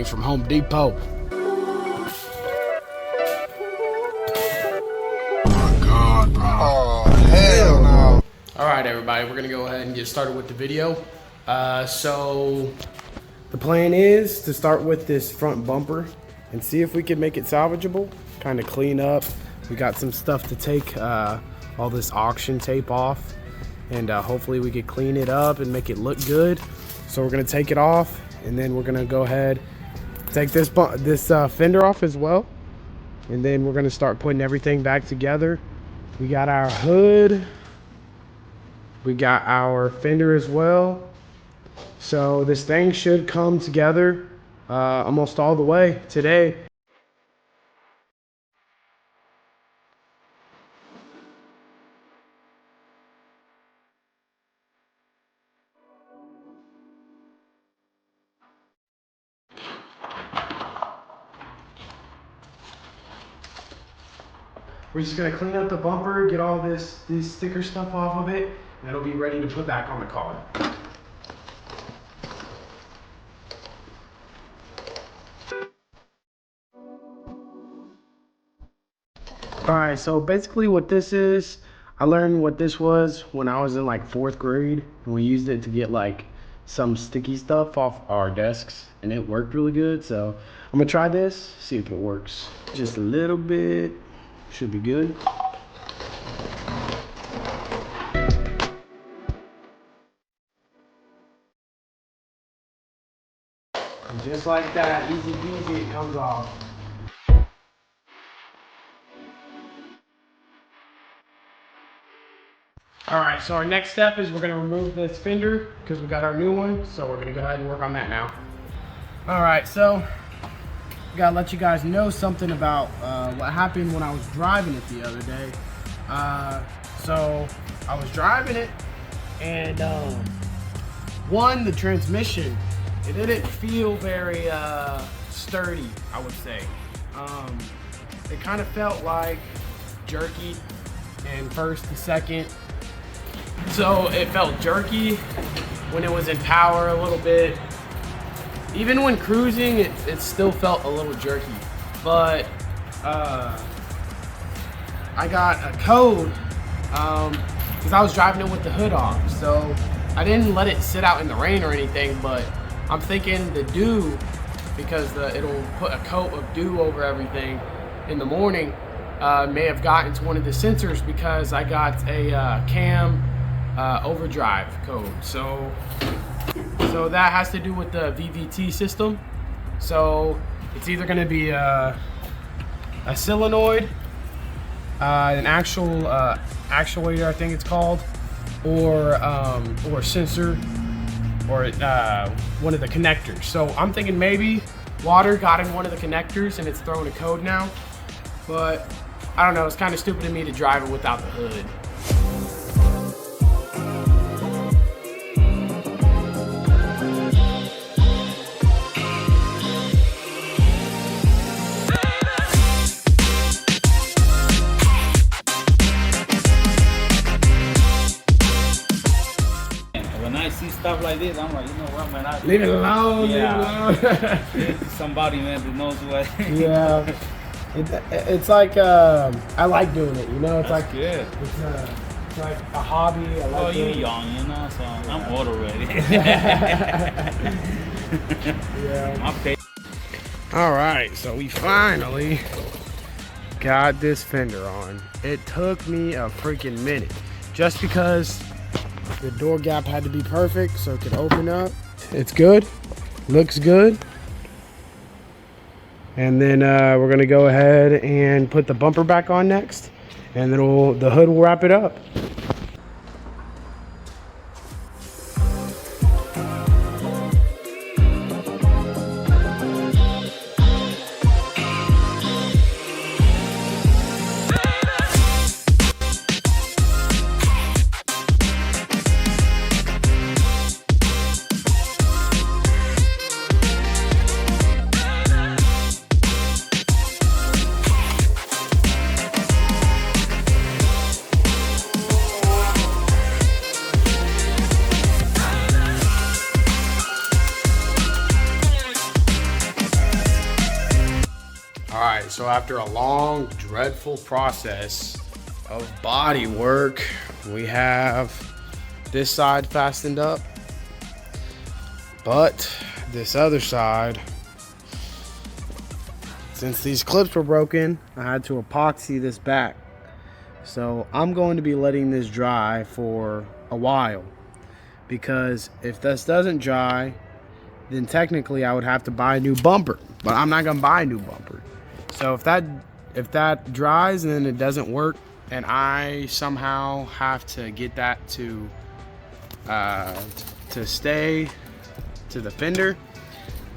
things from Home Depot. Oh, hell no. All right, everybody, we're gonna go ahead and get started with the video. So the plan is to start with this front bumper and see if we can make it salvageable, kind of clean up. We got some stuff to take all this auction tape off, and hopefully we could clean it up and make it look good. So we're gonna take it off, and then we're gonna go ahead, take this fender off as well, and then we're gonna start putting everything back together. We got our hood, we got our fender as well. So this thing should come together almost all the way today. We're just gonna clean up the bumper, get all this sticker stuff off of it, and it'll be ready to put back on the car. Alright, so basically what this is, I learned what this was when I was in like 4th grade, and we used it to get like some sticky stuff off our desks, and it worked really good. So I'm gonna try this, see if it works. Just a little bit, should be good. And just like that, easy peasy, it comes off. Alright, so our next step is we're going to remove this fender because we got our new one. So we're going to go ahead and work on that now. Alright, so I got to let you guys know something about what happened when I was driving it the other day. So I was driving it, and the transmission, it didn't feel very sturdy, I would say. It kind of felt like jerky in first and second. So it felt jerky when it was in power a little bit. Even when cruising, it still felt a little jerky. But I got a code because I was driving it with the hood off. So I didn't let it sit out in the rain or anything, but I'm thinking the dew, because it'll put a coat of dew over everything in the morning, may have gotten to one of the sensors, because I got a cam overdrive code. So that has to do with the VVT system. So it's either going to be a solenoid, an actual actuator, I think it's called, or a sensor, or one of the connectors. So I'm thinking maybe water got in one of the connectors and it's throwing a code now. But I don't know, it's kind of stupid of me to drive it without the hood. When I see stuff like this, I'm like, you know what, man? Leave it alone, yeah. leave it alone. Somebody, man, who knows what. Yeah. It's like I like doing it, you know. It's That's like good. It's like a hobby. I like Oh, you're doing young, you know, so I'm old already. Yeah. All right, so we finally got this fender on. It took me a freaking minute, just because the door gap had to be perfect so it could open up. It's good, looks good. And then we're gonna go ahead and put the bumper back on next, and then the hood will wrap it up. so after a long, dreadful process of body work, we have this side fastened up, but this other side, since these clips were broken, I had to epoxy this back. So I'm going to be letting this dry for a while, because if this doesn't dry, then technically I would have to buy a new bumper, but I'm not gonna buy a new bumper. So if that dries and then it doesn't work, and I somehow have to get that to stay to the fender,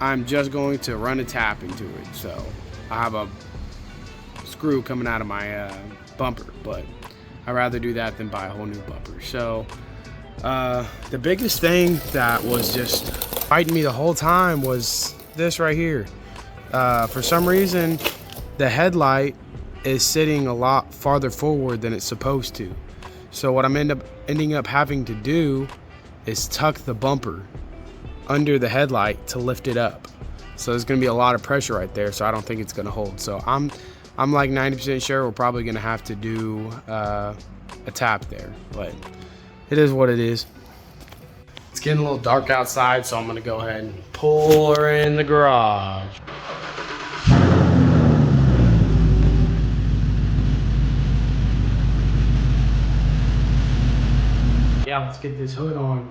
I'm just going to run a tap into it. So I have a screw coming out of my bumper, but I'd rather do that than buy a whole new bumper. So the biggest thing that was just fighting me the whole time was this right here. For some reason, the headlight is sitting a lot farther forward than it's supposed to. So what I'm ending up having to do is tuck the bumper under the headlight to lift it up. So there's gonna be a lot of pressure right there, so I don't think it's gonna hold. So I'm like 90% sure we're probably gonna have to do a tap there, but it is what it is. It's getting a little dark outside, so I'm gonna go ahead and pull her in the garage. Yeah, let's get this hood on.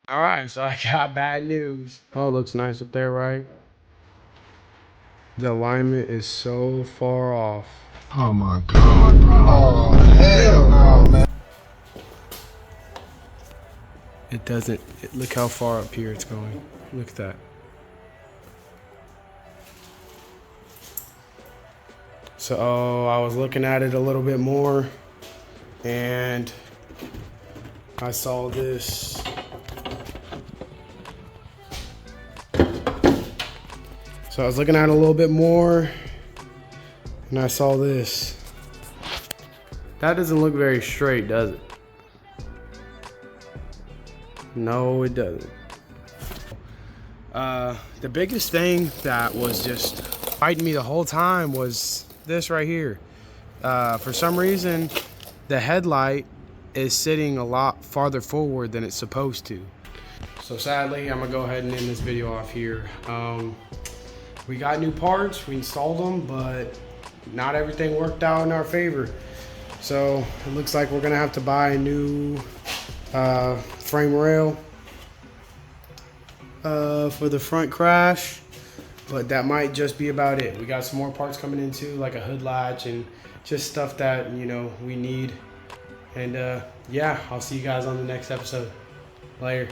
All right, so I got bad news. Oh, it looks nice up there, right? The alignment is so far off. Oh my God, bro. Oh, hell no, man. It doesn't, look how far up here it's going. Look at that. So I was looking at it a little bit more, and I saw this. So I was looking at it a little bit more, and I saw this. That doesn't look very straight, does it? No, it doesn't. The biggest thing that was just fighting me the whole time was this right here. For some reason, the headlight is sitting a lot farther forward than it's supposed to. So sadly, I'm gonna go ahead and end this video off here. We got new parts, we installed them, but not everything worked out in our favor. So it looks like we're gonna have to buy a new frame rail for the front crash, but that might just be about it. We got some more parts coming in too, like a hood latch and just stuff that, you know, we need. And yeah, I'll see you guys on the next episode. Later.